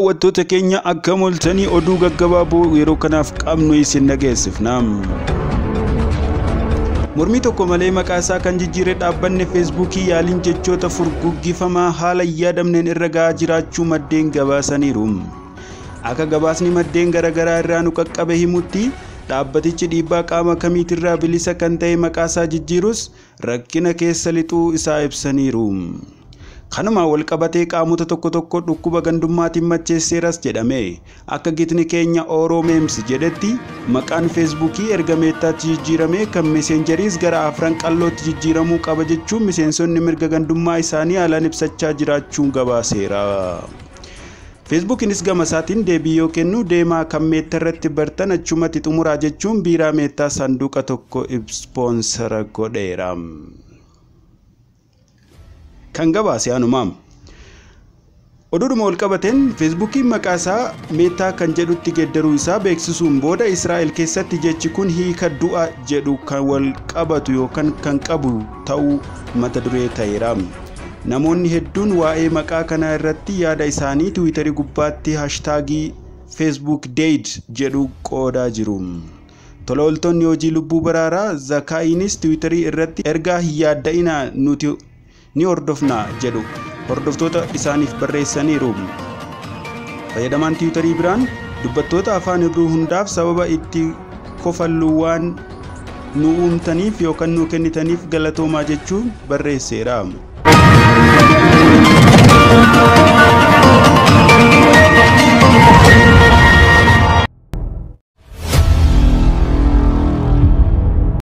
Daawwattoota keenya akka moltanii oduu gaggabaaboo yeroo kanaaf qabnu isin dhageessifna. Mormii tokko malee maqaa isaa kan jijjiire dhaabbanni Feesbuukii yaaliin jechoota furguggifamaa haala yaadamneen irra gahaa jiraachuu maddeen gabaasaniiru. Akka gabaasni maddeen garaagaraa irraa nu qaqqabe himutti dhaabbatichi dhiibbaa qaama kamiitirraa bilisa kan ta'e maqaa isaa jijjiirus rakkina keessa lixuu isaa ibsaniiru. Kanuma wal qabatee qaamota tokko tokko dhukkuba gandummaatiin macheesseeras jedhame akka gitni keenya Oromeems jedhetti maqaan Feesbuukii erga meettaatti jijjiirame kan meseenjeriis gara afran qallootti jijjiiramuu qaba jechuun miseensonni mirga gandummaa isaanii haalaan ibsachaa jiraachuun gabaaseera. Feesbuukiinis gama isaatiin deebii yoo kennu deemaa kan meettaa irratti bartan achumatti xumuraa jechuun biiraa meettaa sanduuqa tokko ispoonsara godheera. Kan gabaase anumaam oduudhuma wal qabateen Feesbuukiin maqaa isaa meettaa kan jedhutti geeddaruu isaa beeksisuun booda Israa'el keessatti jechi kun hiika du'a jedhu kan wal qabatu yookaan kan qabu ta'uu mata duree ta'eera. Namoonni hedduun waa'ee maqaa kanaa irratti yaada isaanii Tiwiitarii gubbaatti haashtaagii Facebook Dead jedhu qoodaa jiru. Tola ooltonni hojii lubbuu baraaraa Zakaayinis Tiwiitarii irratti ergaa hin yaadda'inaa nuti ni hordofna jedhu hordoftoota isaaniif barreessaniiru. Fayyadamaan Tiwiitarii biraan dubbattoota afaan Ibruu hundaaf sababa itti kofallu waan nu uumtaniif yookaan nu kennitaniif galatoomaa jechuun barreesseera.